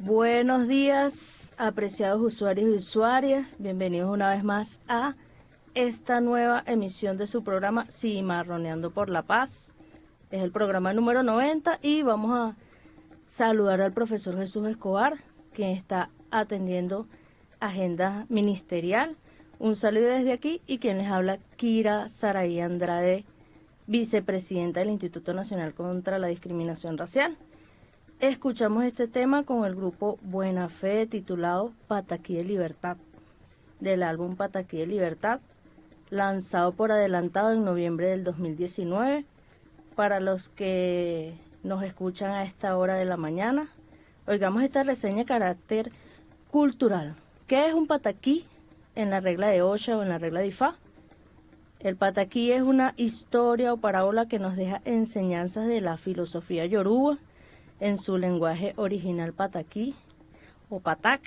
Buenos días, apreciados usuarios y usuarias. Bienvenidos una vez más a esta nueva emisión de su programa Cimarroneando por la Paz. Es el programa número 90 y vamos a saludar al profesor Jesús Escobar, quien está atendiendo agenda ministerial. Un saludo desde aquí y quien les habla, Kira Saraí Andrade, vicepresidenta del Instituto Nacional contra la Discriminación Racial. Escuchamos este tema con el grupo Buena Fe titulado Pataquí de Libertad, del álbum Pataquí de Libertad, lanzado por adelantado en noviembre del 2019. Para los que nos escuchan a esta hora de la mañana, oigamos esta reseña de carácter cultural. ¿Qué es un pataquí en la regla de Osha o en la regla de Ifá? El pataquí es una historia o parábola que nos deja enseñanzas de la filosofía yoruba en su lenguaje original pataquí o patak.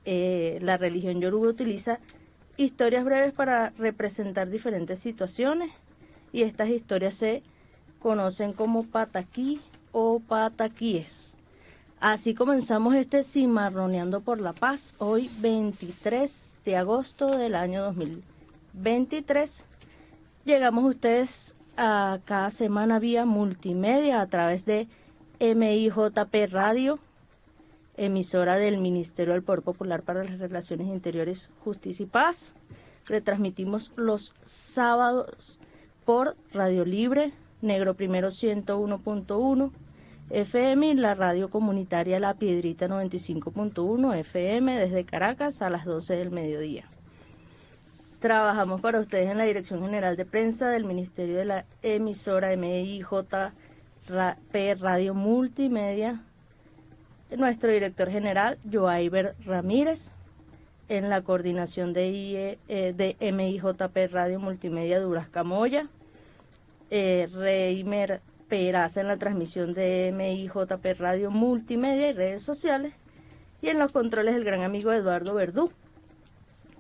La religión yoruba utiliza historias breves para representar diferentes situaciones y estas historias se conocen como pataquí o pataquíes. Así comenzamos este Cimarroneando por la Paz, hoy 23 de agosto del año 2023. Llegamos ustedes a cada semana vía multimedia a través de MIJP Radio, emisora del Ministerio del Poder Popular para las Relaciones Interiores, Justicia y Paz. Retransmitimos los sábados por Radio Libre, Negro Primero 101.1 FM y la radio comunitaria La Piedrita 95.1 FM desde Caracas a las 12 del mediodía. Trabajamos para ustedes en la Dirección General de Prensa del Ministerio de la emisora MIJP Radio Multimedia, nuestro director general, Joaiber Ramírez, en la coordinación de MIJP Radio Multimedia, Duras Camoya, Reimer Peraza en la transmisión de MIJP Radio Multimedia y redes sociales, y en los controles el gran amigo Eduardo Verdú.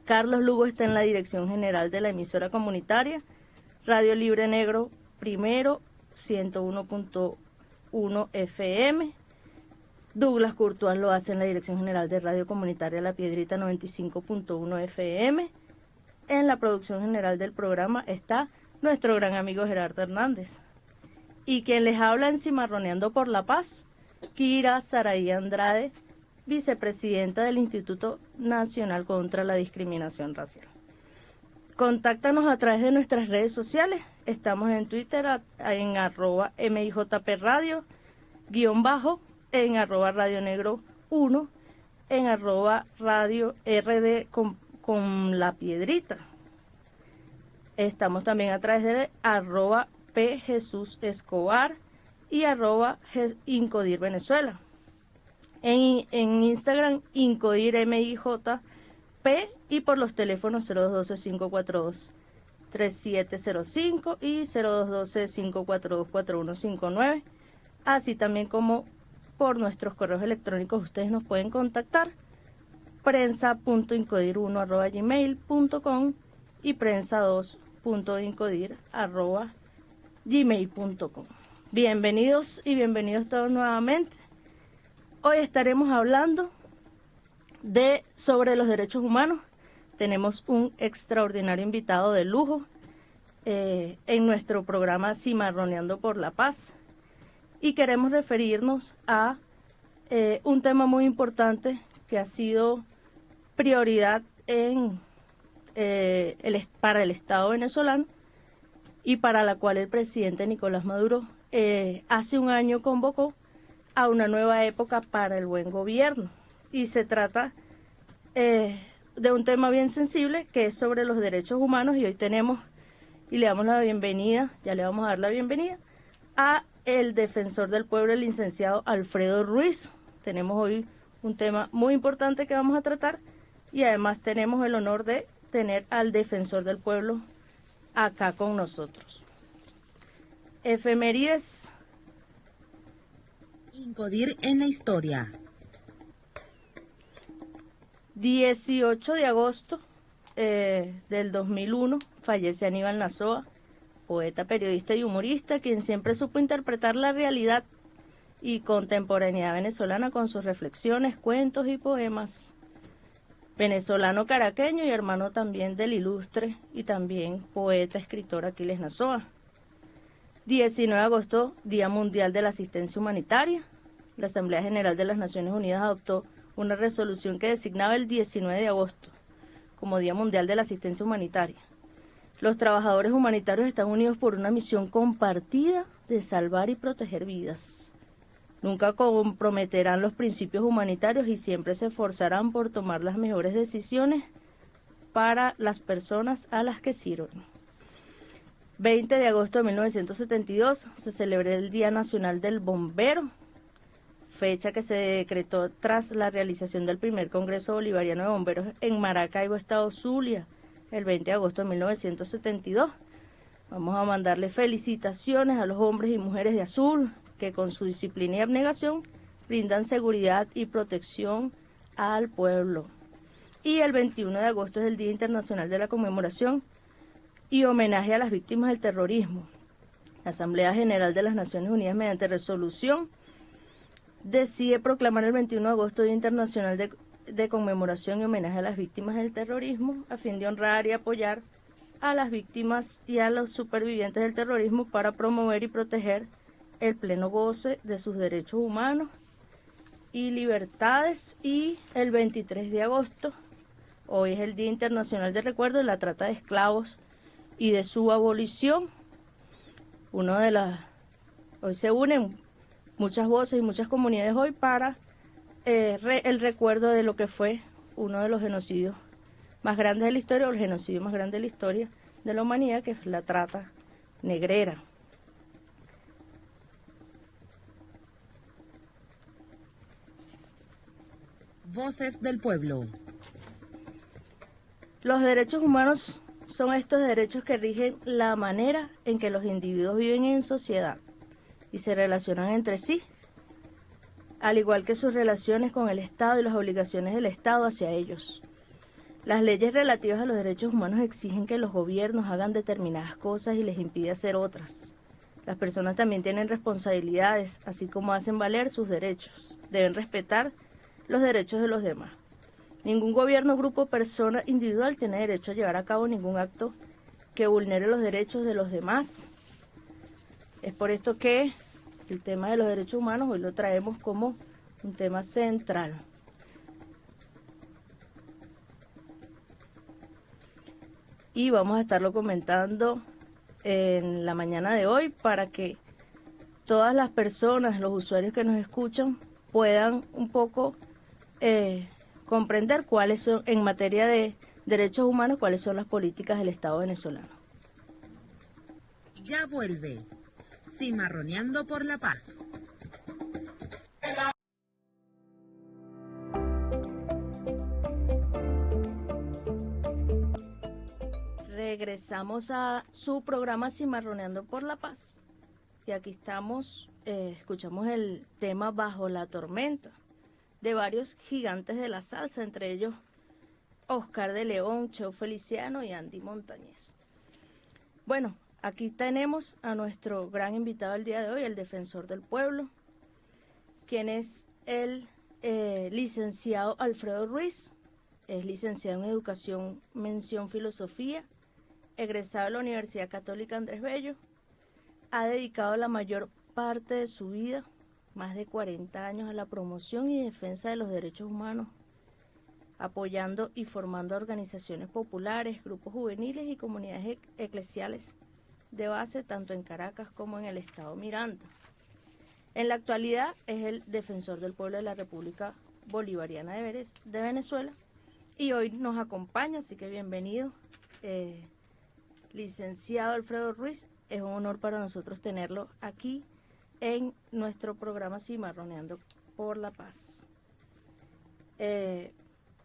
Carlos Lugo está en la dirección general de la emisora comunitaria, Radio Libre Negro Primero 101.1 FM. Douglas Courtois lo hace en la dirección general de Radio Comunitaria La Piedrita 95.1 FM. En la producción general del programa está nuestro gran amigo Gerardo Hernández. Y quien les habla en Cimarroneando por la Paz, Kira Saraí Andrade, vicepresidenta del Instituto Nacional contra la Discriminación Racial. Contáctanos a través de nuestras redes sociales. Estamos en Twitter en @MIJP Radio, _ en @Radio Negro 1, en @Radio RD con la piedrita. Estamos también a través de @P Jesús Escobar y @Incodir Venezuela. En Instagram, Incodir MIJP, y por los teléfonos 0212-542-3705 y 0212-542-4159, así también como por nuestros correos electrónicos. Ustedes nos pueden contactar, prensa.incodir1@gmail.com y prensa2.incodir@gmail.com. Bienvenidos y bienvenidos todos nuevamente. Hoy estaremos hablando sobre los derechos humanos. Tenemos un extraordinario invitado de lujo en nuestro programa Cimarroneando por la Paz, y queremos referirnos a un tema muy importante que ha sido prioridad para el Estado venezolano y para la cual el presidente Nicolás Maduro hace un año convocó a una nueva época para el buen gobierno. Y se trata de un tema bien sensible, que es sobre los derechos humanos, y hoy tenemos, y le damos la bienvenida, ya le vamos a dar la bienvenida, a el defensor del pueblo, el licenciado Alfredo Ruiz. Tenemos hoy un tema muy importante que vamos a tratar, y además tenemos el honor de tener al defensor del pueblo acá con nosotros. Efemérides. Incodir en la historia. 18 de agosto del 2001 fallece Aníbal Nazoa, poeta, periodista y humorista, quien siempre supo interpretar la realidad y contemporaneidad venezolana con sus reflexiones, cuentos y poemas. Venezolano caraqueño y hermano también del ilustre y también poeta, escritor Aquiles Nazoa. 19 de agosto, Día Mundial de la Asistencia Humanitaria. La Asamblea General de las Naciones Unidas adoptó una resolución que designaba el 19 de agosto como Día Mundial de la Asistencia Humanitaria. Los trabajadores humanitarios están unidos por una misión compartida de salvar y proteger vidas. Nunca comprometerán los principios humanitarios y siempre se esforzarán por tomar las mejores decisiones para las personas a las que sirven. 20 de agosto de 1972 se celebra el Día Nacional del Bombero, fecha que se decretó tras la realización del primer Congreso Bolivariano de Bomberos en Maracaibo, Estado Zulia, el 20 de agosto de 1972. Vamos a mandarle felicitaciones a los hombres y mujeres de azul que con su disciplina y abnegación brindan seguridad y protección al pueblo. Y el 21 de agosto es el Día Internacional de la Conmemoración y homenaje a las víctimas del terrorismo. La Asamblea General de las Naciones Unidas, mediante resolución, decide proclamar el 21 de agosto Día Internacional de Conmemoración y homenaje a las víctimas del terrorismo, a fin de honrar y apoyar a las víctimas y a los supervivientes del terrorismo para promover y proteger el pleno goce de sus derechos humanos y libertades. Y el 23 de agosto, hoy es el Día Internacional de Recuerdo de la Trata de Esclavos y de su abolición. Hoy se unen muchas voces y muchas comunidades hoy para el recuerdo de lo que fue uno de los genocidios más grandes de la historia, o el genocidio más grande de la historia de la humanidad, que es la trata negrera. Voces del pueblo. Los derechos humanos son estos derechos que rigen la manera en que los individuos viven en sociedad y se relacionan entre sí, al igual que sus relaciones con el Estado y las obligaciones del Estado hacia ellos. Las leyes relativas a los derechos humanos exigen que los gobiernos hagan determinadas cosas y les impide hacer otras. Las personas también tienen responsabilidades, así como hacen valer sus derechos. Deben respetar los derechos de los demás. Ningún gobierno, grupo, persona, individual tiene derecho a llevar a cabo ningún acto que vulnere los derechos de los demás. Es por esto que el tema de los derechos humanos hoy lo traemos como un tema central. Y vamos a estarlo comentando en la mañana de hoy para que todas las personas, los usuarios que nos escuchan, puedan un poco comprender cuáles son, en materia de derechos humanos, cuáles son las políticas del Estado venezolano. Ya vuelve, Cimarroneando por la Paz. Regresamos a su programa Cimarroneando por la Paz. Y aquí estamos, escuchamos el tema Bajo la Tormenta, de varios gigantes de la salsa, entre ellos Oscar de León, Cheo Feliciano y Andy Montañez. Bueno, aquí tenemos a nuestro gran invitado del día de hoy, el defensor del pueblo, quien es el licenciado Alfredo Ruiz. Es licenciado en Educación, mención Filosofía, egresado de la Universidad Católica Andrés Bello. Ha dedicado la mayor parte de su vida, más de 40 años, a la promoción y defensa de los derechos humanos, apoyando y formando organizaciones populares, grupos juveniles y comunidades eclesiales de base tanto en Caracas como en el estado Miranda. En la actualidad es el defensor del pueblo de la República Bolivariana de Venezuela y hoy nos acompaña, así que bienvenido, licenciado Alfredo Ruiz. Es un honor para nosotros tenerlo aquí en nuestro programa Cimarroneando por la Paz.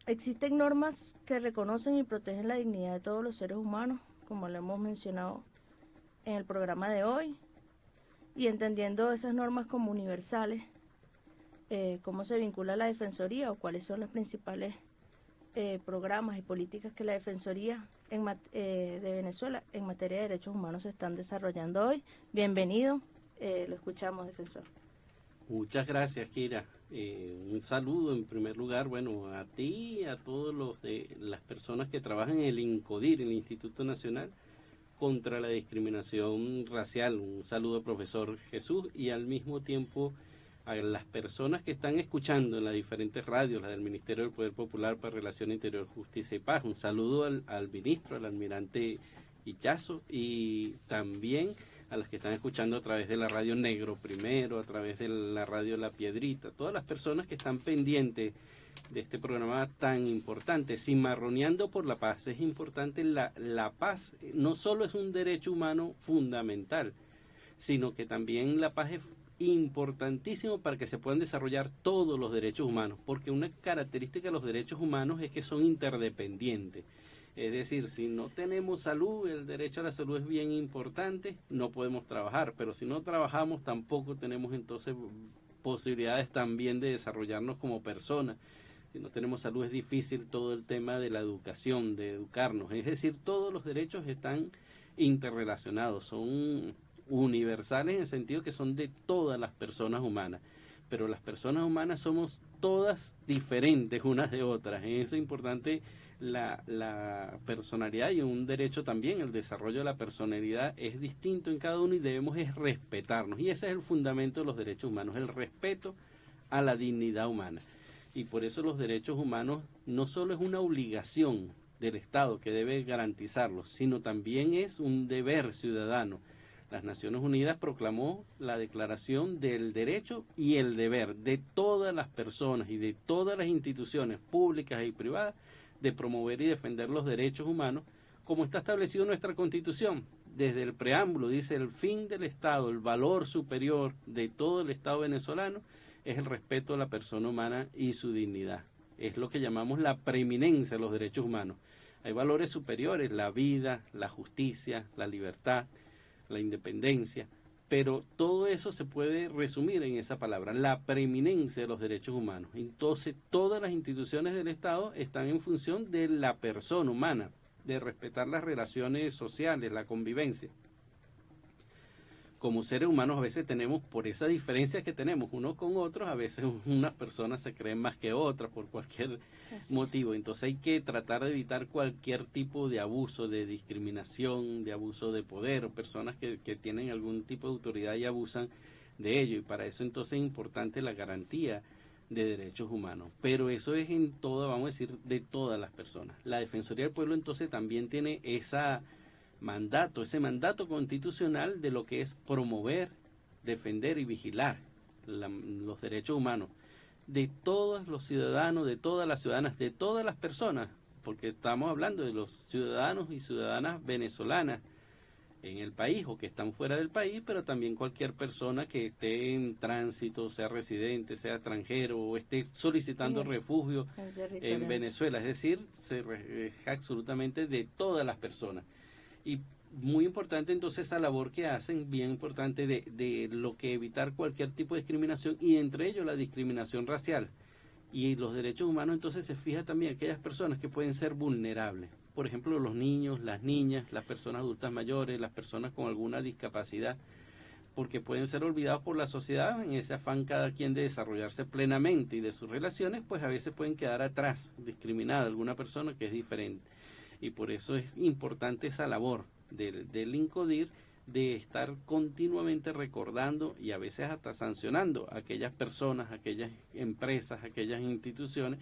Existen normas que reconocen y protegen la dignidad de todos los seres humanos, como lo hemos mencionado en el programa de hoy, y entendiendo esas normas como universales, cómo se vincula la Defensoría o cuáles son los principales programas y políticas que la Defensoría de Venezuela en materia de derechos humanos se están desarrollando hoy. Bienvenido, lo escuchamos, defensor. Muchas gracias, Kira. Un saludo en primer lugar, bueno, a ti y a todos las personas que trabajan en el INCODIR, el Instituto Nacional contra la Discriminación Racial. Un saludo al profesor Jesús y al mismo tiempo a las personas que están escuchando en las diferentes radios, la del Ministerio del Poder Popular para Relación Interior, Justicia y Paz. Un saludo al ministro, al almirante Ichazo, y también a los que están escuchando a través de la radio Negro Primero, a través de la radio La Piedrita, todas las personas que están pendientes de este programa tan importante, Cimarroneando por la Paz. Es importante la paz, no solo es un derecho humano fundamental, sino que también la paz es importantísimo para que se puedan desarrollar todos los derechos humanos, porque una característica de los derechos humanos es que son interdependientes. Es decir, si no tenemos salud, el derecho a la salud es bien importante, no podemos trabajar, pero si no trabajamos tampoco tenemos entonces posibilidades también de desarrollarnos como personas. Si no tenemos salud es difícil todo el tema de la educación, de educarnos. Es decir, todos los derechos están interrelacionados, son universales en el sentido que son de todas las personas humanas. Pero las personas humanas somos todas diferentes unas de otras. Eso es importante, la personalidad y un derecho también, el desarrollo de la personalidad es distinto en cada uno y debemos es respetarnos. Y ese es el fundamento de los derechos humanos, el respeto a la dignidad humana. Y por eso los derechos humanos no solo es una obligación del Estado que debe garantizarlos, sino también es un deber ciudadano. Las Naciones Unidas proclamó la Declaración del Derecho y el Deber de todas las personas y de todas las instituciones públicas y privadas de promover y defender los derechos humanos, como está establecido en nuestra Constitución. Desde el preámbulo dice: el fin del Estado, el valor superior de todo el Estado venezolano es el respeto a la persona humana y su dignidad. Es lo que llamamos la preeminencia de los derechos humanos. Hay valores superiores: la vida, la justicia, la libertad, la independencia, pero todo eso se puede resumir en esa palabra, la preeminencia de los derechos humanos. Entonces, todas las instituciones del Estado están en función de la persona humana, de respetar las relaciones sociales, la convivencia. Como seres humanos a veces tenemos, por esa diferencia que tenemos unos con otros, a veces unas personas se creen más que otras por cualquier motivo. Entonces hay que tratar de evitar cualquier tipo de abuso, de discriminación, de abuso de poder, o personas que tienen algún tipo de autoridad y abusan de ello. Y para eso entonces es importante la garantía de derechos humanos. Pero eso es en todo, vamos a decir, de todas las personas. La Defensoría del Pueblo entonces también tiene ese mandato constitucional de lo que es promover, defender y vigilar los derechos humanos de todos los ciudadanos, de todas las ciudadanas, de todas las personas, porque estamos hablando de los ciudadanos y ciudadanas venezolanas en el país o que están fuera del país, pero también cualquier persona que esté en tránsito, sea residente, sea extranjero o esté solicitando refugio en Venezuela. Es decir, es absolutamente de todas las personas. Y muy importante entonces esa labor que hacen, bien importante, de lo que evitar cualquier tipo de discriminación, y entre ellos la discriminación racial. Y los derechos humanos entonces se fija también aquellas personas que pueden ser vulnerables. Por ejemplo, los niños, las niñas, las personas adultas mayores, las personas con alguna discapacidad, porque pueden ser olvidados por la sociedad en ese afán cada quien de desarrollarse plenamente y de sus relaciones, pues a veces pueden quedar atrás, discriminada alguna persona que es diferente. Y por eso es importante esa labor del INCODIR, de estar continuamente recordando y a veces hasta sancionando a aquellas personas, aquellas empresas, aquellas instituciones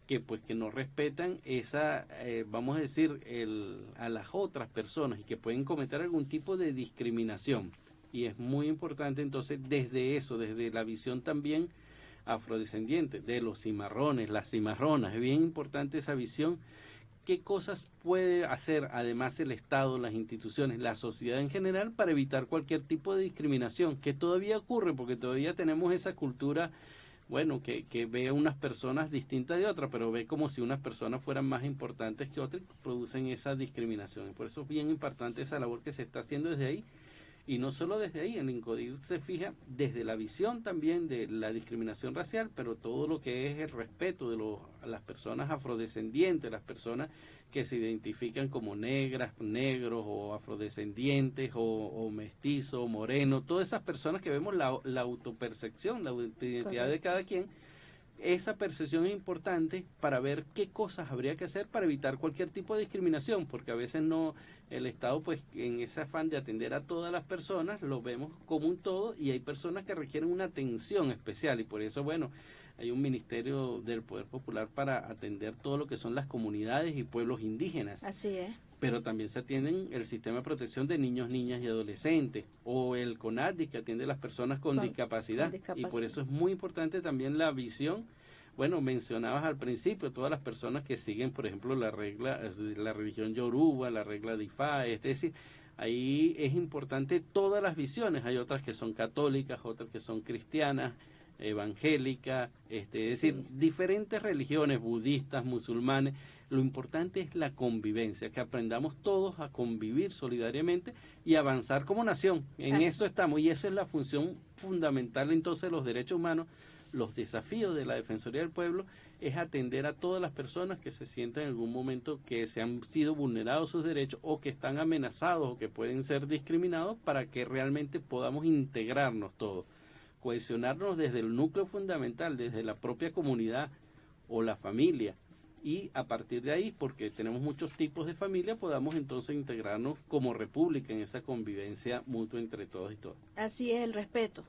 que no respetan esa, vamos a decir, a las otras personas y que pueden cometer algún tipo de discriminación. Y es muy importante entonces desde eso, desde la visión también afrodescendiente, de los cimarrones, las cimarronas, es bien importante esa visión. ¿Qué cosas puede hacer además el Estado, las instituciones, la sociedad en general para evitar cualquier tipo de discriminación? Que todavía ocurre, porque todavía tenemos esa cultura, que ve a unas personas distintas de otras, pero ve como si unas personas fueran más importantes que otras y producen esa discriminación. Y por eso es bien importante esa labor que se está haciendo desde ahí Y no solo desde ahí, el INCODIR se fija desde la visión también de la discriminación racial, pero todo lo que es el respeto de las personas afrodescendientes, las personas que se identifican como negras, negros o afrodescendientes o mestizos o morenos, todas esas personas que vemos la autopercepción, la identidad de cada quien. Esa percepción es importante para ver qué cosas habría que hacer para evitar cualquier tipo de discriminación, porque a veces no, el Estado pues en ese afán de atender a todas las personas lo vemos como un todo y hay personas que requieren una atención especial y por eso bueno, hay un ministerio del Poder Popular para atender todo lo que son las comunidades y pueblos indígenas. Así es. Pero también se atienden el sistema de protección de niños, niñas y adolescentes, o el CONADI que atiende a las personas con discapacidad. Y por eso es muy importante también la visión. Bueno, mencionabas al principio todas las personas que siguen, por ejemplo, la religión yoruba, la regla de Ifá, es decir, ahí es importante todas las visiones. Hay otras que son católicas, otras que son cristianas, evangélicas, es decir, diferentes religiones, budistas, musulmanes. Lo importante es la convivencia, que aprendamos todos a convivir solidariamente y avanzar como nación. En eso estamos y esa es la función fundamental entonces de los derechos humanos. Los desafíos de la Defensoría del Pueblo es atender a todas las personas que se sientan en algún momento que se han sido vulnerados sus derechos o que están amenazados o que pueden ser discriminados para que realmente podamos integrarnos todos, cohesionarnos desde el núcleo fundamental, desde la propia comunidad o la familia. Y a partir de ahí, porque tenemos muchos tipos de familia, podamos entonces integrarnos como república en esa convivencia mutua entre todos y todas. Así es, el respeto,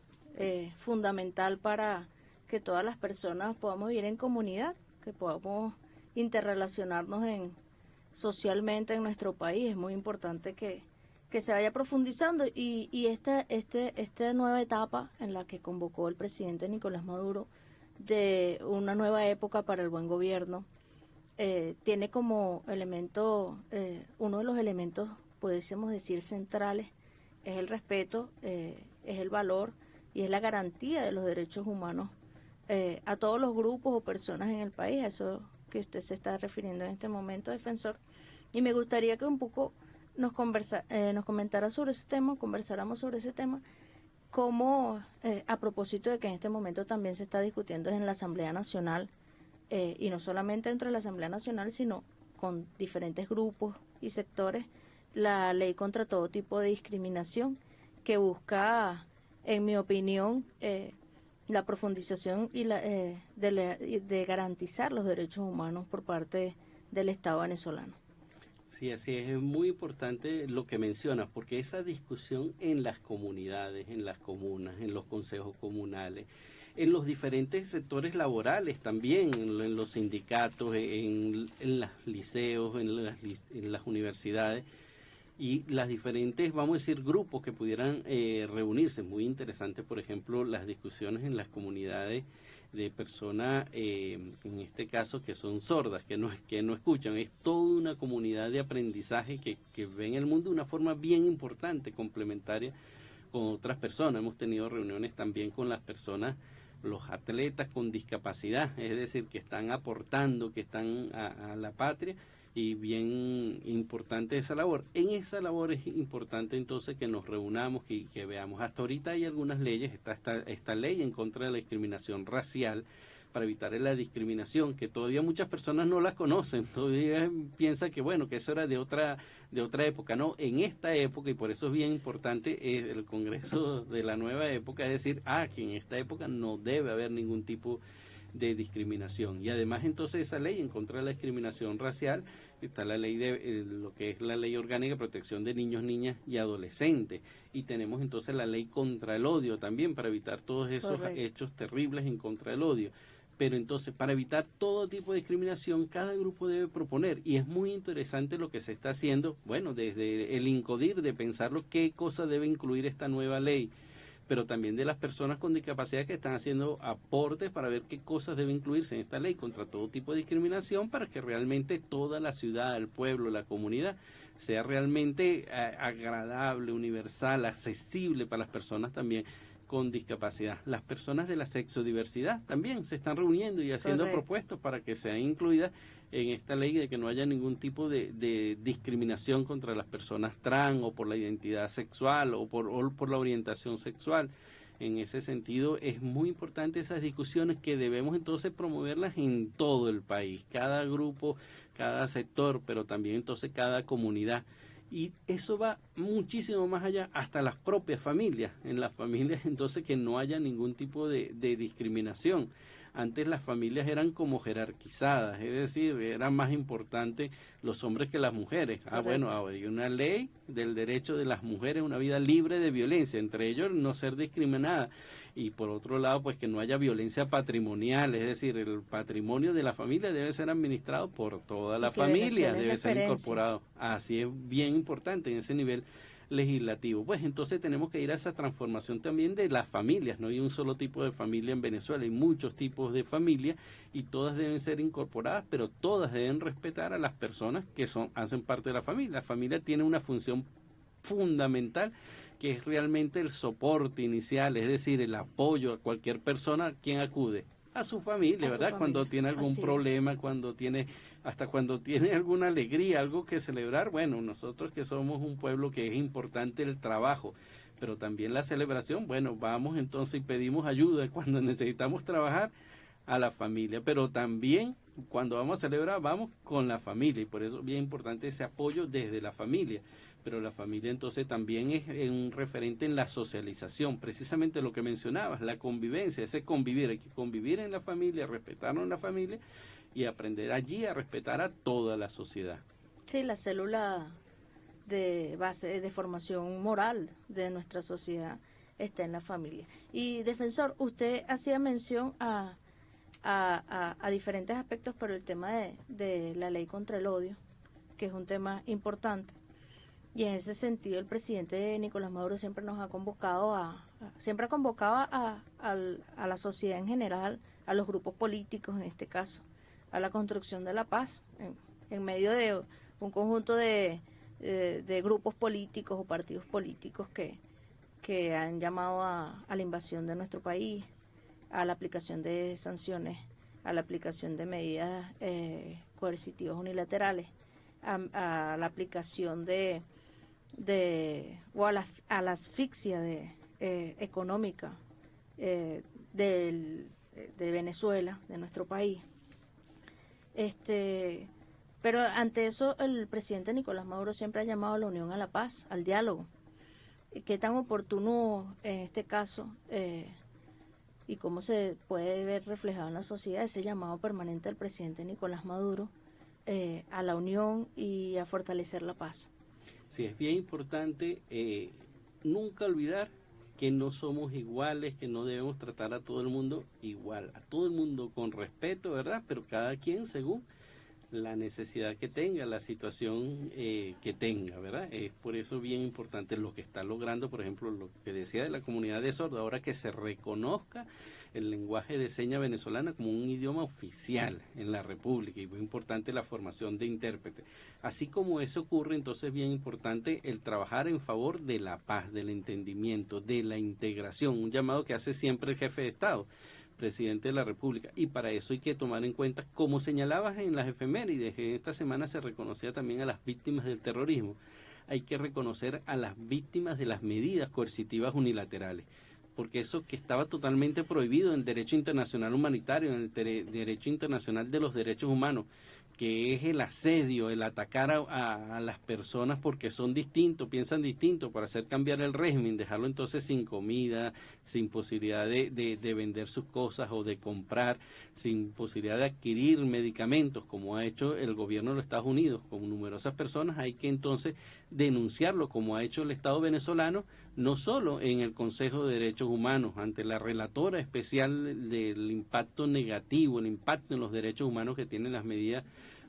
fundamental para que todas las personas podamos vivir en comunidad, que podamos interrelacionarnos socialmente en nuestro país. Es muy importante que se vaya profundizando y esta nueva etapa en la que convocó el presidente Nicolás Maduro de una nueva época para el buen gobierno, tiene como elemento, uno de los elementos, pudiésemos decir, centrales, es el respeto, es el valor y es la garantía de los derechos humanos a todos los grupos o personas en el país, a eso que usted se está refiriendo en este momento, defensor. Y me gustaría que un poco nos comentara sobre ese tema, conversáramos sobre ese tema, como a propósito de que en este momento también se está discutiendo en la Asamblea Nacional, y no solamente dentro de la Asamblea Nacional, sino con diferentes grupos y sectores, la ley contra todo tipo de discriminación, que busca, en mi opinión, la profundización y de garantizar los derechos humanos por parte del Estado venezolano. Sí, así es muy importante lo que mencionas, porque esa discusión en las comunidades, en las comunas, en los consejos comunales, en los diferentes sectores laborales también, en los sindicatos, en los liceos, en las universidades y las diferentes, vamos a decir, grupos que pudieran reunirse. Muy interesante, por ejemplo, las discusiones en las comunidades de personas, en este caso, que son sordas, que no escuchan. Es toda una comunidad de aprendizaje que ven el mundo de una forma bien importante, complementaria con otras personas. Hemos tenido reuniones también con las personas, los atletas con discapacidad, es decir, que están aportando, que están a la patria, y bien importante esa labor. En esa labor es importante entonces que nos reunamos y que veamos. Hasta ahorita hay algunas leyes, está esta ley en contra de la discriminación racial, para evitar la discriminación, que todavía muchas personas no la conocen, todavía piensan que bueno, que eso era de otra época. No, en esta época, y por eso es bien importante el Congreso de la nueva época, es decir, que en esta época no debe haber ningún tipo de discriminación. Y además entonces esa ley en contra de la discriminación racial, está la ley de lo que es la ley orgánica de protección de niños, niñas y adolescentes, y tenemos entonces la ley contra el odio también, para evitar todos esos hechos terribles en contra del odio. Pero entonces, para evitar todo tipo de discriminación, cada grupo debe proponer, y es muy interesante lo que se está haciendo, bueno, desde el INCODIR, de pensarlo qué cosa debe incluir esta nueva ley, pero también de las personas con discapacidad que están haciendo aportes para ver qué cosas deben incluirse en esta ley contra todo tipo de discriminación, para que realmente toda la ciudad, el pueblo, la comunidad sea realmente agradable, universal, accesible para las personas también con discapacidad. Las personas de la sexodiversidad también se están reuniendo y haciendo Correcto. propuestas para que sean incluidas en esta ley, de que no haya ningún tipo de discriminación contra las personas trans o por la identidad sexual o por la orientación sexual. En ese sentido es muy importante esas discusiones que debemos entonces promoverlas en todo el país, cada grupo, cada sector, pero también entonces cada comunidad. Y eso va muchísimo más allá, hasta las propias familias, en las familias entonces que no haya ningún tipo de discriminación. Antes las familias eran como jerarquizadas, es decir, era más importante los hombres que las mujeres. Ah, bueno, Correcto. ahora hay una ley del derecho de las mujeres a una vida libre de violencia, entre ellos no ser discriminada. Y por otro lado, pues que no haya violencia patrimonial, es decir, el patrimonio de la familia debe ser administrado por toda Y la que familia, Venezuela es debe ser referencia. incorporado. Así es bien importante en ese nivel legislativo. Pues entonces tenemos que ir a esa transformación también de las familias. No hay un solo tipo de familia en Venezuela, hay muchos tipos de familia y todas deben ser incorporadas, pero todas deben respetar a las personas que hacen parte de la familia. La familia tiene una función fundamental, que es realmente el soporte inicial, es decir, el apoyo a cualquier persona a quien acude, a su A familia, su ¿verdad? Cuando familia. tiene algún Así es. problema, hasta cuando tiene alguna alegría, algo que celebrar. Bueno, nosotros que somos un pueblo que es importante el trabajo, pero también la celebración. Bueno, vamos entonces y pedimos ayuda cuando necesitamos trabajar a la familia, pero también cuando vamos a celebrar vamos con la familia, y por eso es bien importante ese apoyo desde la familia. Pero la familia entonces también es un referente en la socialización, precisamente lo que mencionabas, la convivencia, ese convivir. Hay que convivir en la familia, respetarnos en la familia y aprender allí a respetar a toda la sociedad. Sí, la célula de base de formación moral de nuestra sociedad está en la familia. Y defensor, usted hacía mención a diferentes aspectos, pero el tema de la ley contra el odio, que es un tema importante. Y en ese sentido el presidente Nicolás Maduro siempre nos ha convocado siempre ha convocado a la sociedad en general, a los grupos políticos en este caso, a la construcción de la paz, en medio de un conjunto de grupos políticos o partidos políticos que han llamado a la invasión de nuestro país, a la aplicación de sanciones, a la aplicación de medidas coercitivas unilaterales, a la aplicación o a la asfixia económica de Venezuela, de nuestro país. Pero ante eso el presidente Nicolás Maduro siempre ha llamado a la unión, a la paz, al diálogo. ¿Qué tan oportuno en este caso y cómo se puede ver reflejado en la sociedad ese llamado permanente del presidente Nicolás Maduro a la unión y a fortalecer la paz? Sí, es bien importante nunca olvidar que no somos iguales, que no debemos tratar a todo el mundo igual, a todo el mundo con respeto, ¿verdad? Pero cada quien según la necesidad que tenga, la situación que tenga, ¿verdad? Es por eso bien importante lo que está logrando, por ejemplo, lo que decía de la comunidad de sordos, ahora que se reconozca el lenguaje de señas venezolana como un idioma oficial en la República, y muy importante la formación de intérpretes. Así como eso ocurre, entonces bien importante el trabajar en favor de la paz, del entendimiento, de la integración, un llamado que hace siempre el jefe de Estado, presidente de la República, y para eso hay que tomar en cuenta, como señalabas en las efemérides, que esta semana se reconocía también a las víctimas del terrorismo, hay que reconocer a las víctimas de las medidas coercitivas unilaterales, porque eso que estaba totalmente prohibido en el derecho internacional humanitario, en el derecho internacional de los derechos humanos, que es el asedio, el atacar a las personas porque son distintos, piensan distinto, para hacer cambiar el régimen, dejarlo entonces sin comida, sin posibilidad de vender sus cosas o de comprar, sin posibilidad de adquirir medicamentos, como ha hecho el gobierno de los Estados Unidos con numerosas personas. Hay que entonces denunciarlo, como ha hecho el Estado venezolano, no solo en el Consejo de Derechos Humanos, ante la relatora especial del impacto negativo, el impacto en los derechos humanos que tienen las medidas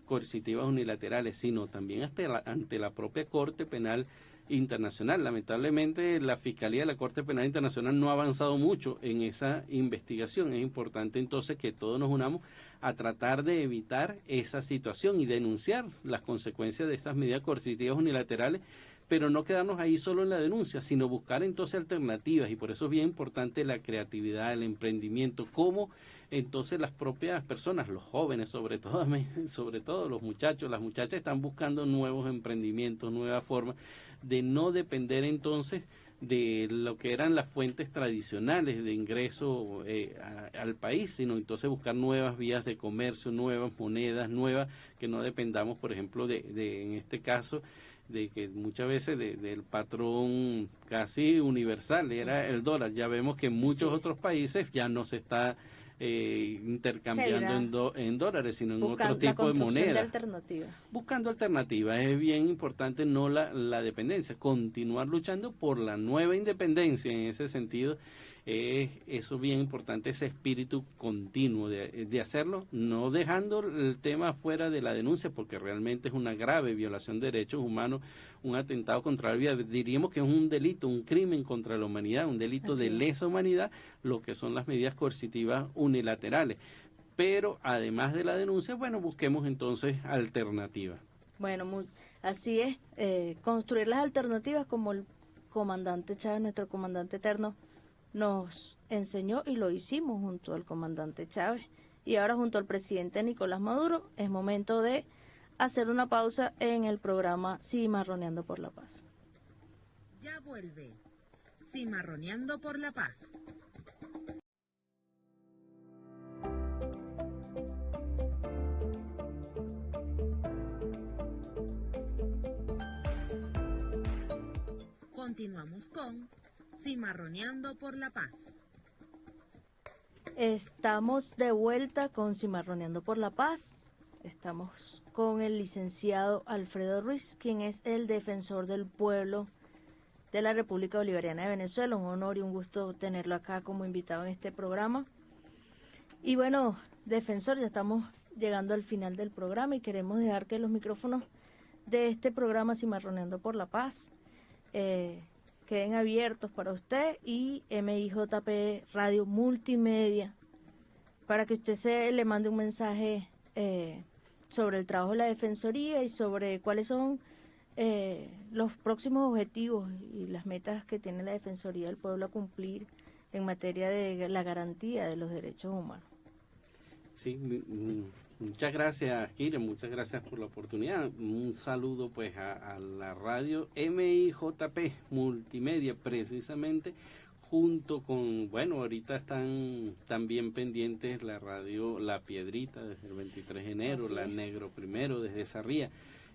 coercitivas unilaterales, sino también ante la propia Corte Penal Internacional. Lamentablemente la Fiscalía de la Corte Penal Internacional no ha avanzado mucho en esa investigación. Es importante entonces que todos nos unamos a tratar de evitar esa situación y denunciar las consecuencias de estas medidas coercitivas unilaterales, pero no quedarnos ahí solo en la denuncia, sino buscar entonces alternativas, y por eso es bien importante la creatividad, el emprendimiento, cómo entonces las propias personas, los jóvenes sobre todo los muchachos, las muchachas están buscando nuevos emprendimientos, nuevas formas de no depender entonces de lo que eran las fuentes tradicionales de ingreso al país, sino entonces buscar nuevas vías de comercio, nuevas monedas, nuevas, que no dependamos, por ejemplo, en este caso, de que muchas veces del patrón casi universal era el dólar. Ya vemos que en muchos otros países ya no se está intercambiando en dólares, sino en otro tipo de moneda. Buscando alternativas. Es bien importante no la dependencia, continuar luchando por la nueva independencia en ese sentido. Eso es bien importante, ese espíritu continuo de hacerlo, no dejando el tema fuera de la denuncia, porque realmente es una grave violación de derechos humanos, un atentado contra la vida. Diríamos que es un delito, un crimen contra la humanidad, un delito de lesa humanidad, lo que son las medidas coercitivas unilaterales. Pero además de la denuncia, bueno, busquemos entonces alternativas. Bueno, así es, construir las alternativas como el comandante Chávez, nuestro comandante eterno, nos enseñó, y lo hicimos junto al comandante Chávez y ahora junto al presidente Nicolás Maduro. Es momento de hacer una pausa en el programa Cimarroneando por la Paz. Ya vuelve Cimarroneando por la Paz. Continuamos con Cimarroneando por la Paz. Estamos de vuelta con Cimarroneando por la Paz. Estamos con el licenciado Alfredo Ruiz, quien es el defensor del pueblo de la República Bolivariana de Venezuela. Un honor y un gusto tenerlo acá como invitado en este programa. Y bueno, defensor, ya estamos llegando al final del programa y queremos dejar que los micrófonos de este programa Cimarroneando por la Paz queden abiertos para usted y MIJP Radio Multimedia, para que usted le mande un mensaje sobre el trabajo de la Defensoría y sobre cuáles son los próximos objetivos y las metas que tiene la Defensoría del Pueblo a cumplir en materia de la garantía de los derechos humanos. Sí, muchas gracias, Kira, muchas gracias por la oportunidad. Un saludo pues a la radio MIJP Multimedia, precisamente, junto con, bueno, ahorita están también pendientes la radio La Piedrita desde el 23 de enero, la Negro Primero desde Sarría.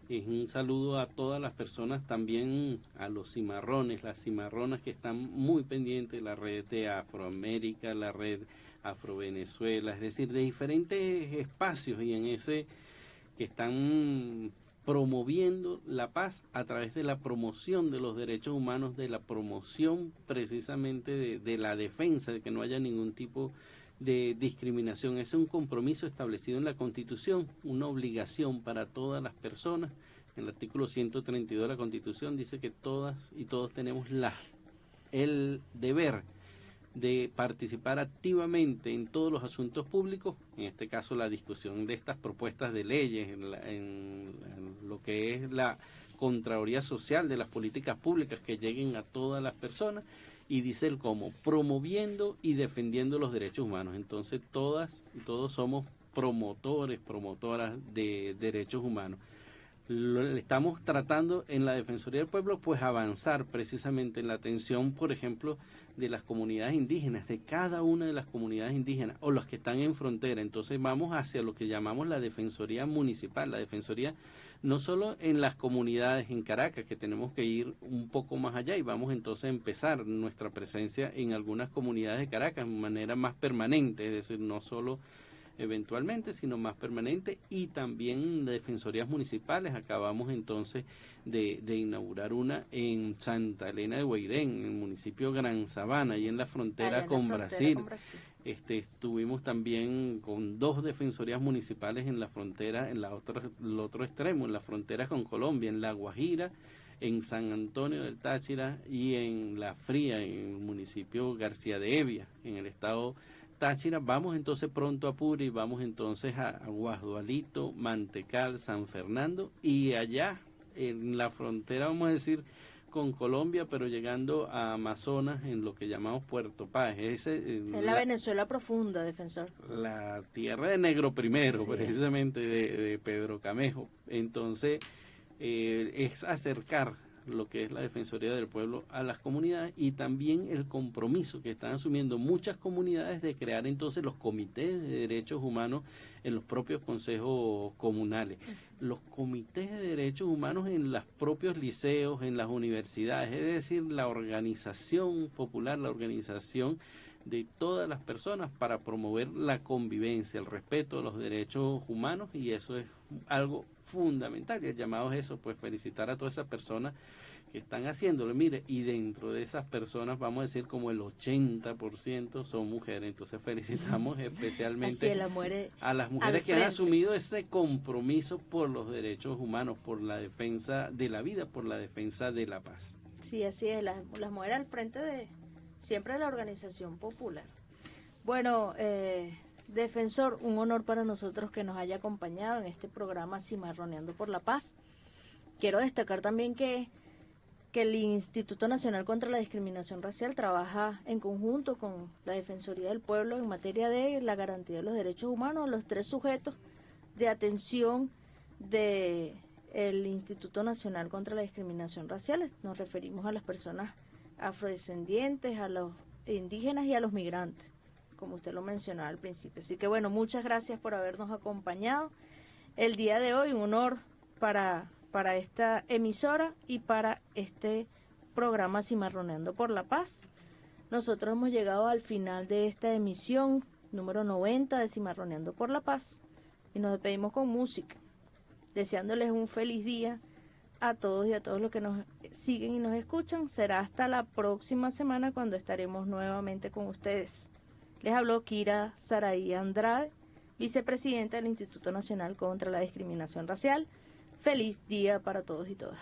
Es un saludo a todas las personas, también a los cimarrones, las cimarronas que están muy pendientes, la red de Afroamérica, la red Afro-Venezuela, es decir, de diferentes espacios y en ese que están promoviendo la paz a través de la promoción de los derechos humanos, de la promoción precisamente de la defensa, de que no haya ningún tipo de discriminación. Es un compromiso establecido en la Constitución, una obligación para todas las personas. En el artículo 132 de la Constitución dice que todas y todos tenemos el deber de participar activamente en todos los asuntos públicos, en este caso la discusión de estas propuestas de leyes, en lo que es la Contraloría Social de las políticas públicas que lleguen a todas las personas, y dice el cómo, promoviendo y defendiendo los derechos humanos. Entonces todas y todos somos promotoras de derechos humanos. Estamos tratando en la Defensoría del Pueblo pues avanzar precisamente en la atención, por ejemplo, de las comunidades indígenas, de cada una de las comunidades indígenas o los que están en frontera. Entonces vamos hacia lo que llamamos la Defensoría Municipal, la Defensoría no solo en las comunidades en Caracas, que tenemos que ir un poco más allá, y vamos entonces a empezar nuestra presencia en algunas comunidades de Caracas de manera más permanente, es decir, no solo eventualmente, sino más permanente, y también defensorías municipales. Acabamos entonces de inaugurar una en Santa Elena de Guairén, en el municipio Gran Sabana, y en la frontera con Brasil. Estuvimos también con 2 defensorías municipales en la frontera, en el otro extremo, en la frontera con Colombia, en La Guajira, en San Antonio del Táchira y en La Fría, en el municipio García de Evia, en el estado Táchira. Vamos entonces pronto a Puri, vamos entonces a Guasdualito, Mantecal, San Fernando, y allá en la frontera, vamos a decir, con Colombia, pero llegando a Amazonas, en lo que llamamos Puerto Paz. Es la Venezuela profunda, defensor. La tierra de Negro Primero, Sí. precisamente, de Pedro Camejo. Entonces, es acercar lo que es la Defensoría del Pueblo a las comunidades y también el compromiso que están asumiendo muchas comunidades de crear entonces los comités de derechos humanos en los propios consejos comunales, los comités de derechos humanos en los propios liceos, en las universidades, es decir, la organización popular, la organización de todas las personas para promover la convivencia, el respeto a los derechos humanos, y eso es algo fundamental. Y el llamado es eso, pues felicitar a todas esas personas que están haciéndolo. Mire, y dentro de esas personas, vamos a decir como el 80% son mujeres, entonces felicitamos especialmente a las mujeres que han asumido ese compromiso por los derechos humanos, por la defensa de la vida, por la defensa de la paz. Sí, así es, las mujeres al frente de siempre de la organización popular. Bueno, defensor, un honor para nosotros que nos haya acompañado en este programa Cimarroneando por la Paz. Quiero destacar también que el Instituto Nacional contra la Discriminación Racial trabaja en conjunto con la Defensoría del Pueblo en materia de la garantía de los derechos humanos, los 3 sujetos de atención del Instituto Nacional contra la Discriminación Racial. Nos referimos a las personas afrodescendientes, a los indígenas y a los migrantes, como usted lo mencionaba al principio. Así que bueno, muchas gracias por habernos acompañado el día de hoy. Un honor para esta emisora y para este programa Cimarroneando por la Paz. Nosotros hemos llegado al final de esta emisión número 90 de Cimarroneando por la Paz y nos despedimos con música, deseándoles un feliz día a todos y a todos los que nos siguen y nos escuchan. Será hasta la próxima semana cuando estaremos nuevamente con ustedes. Les habló Kira Saraí Andrade, vicepresidenta del Instituto Nacional contra la Discriminación Racial. Feliz día para todos y todas.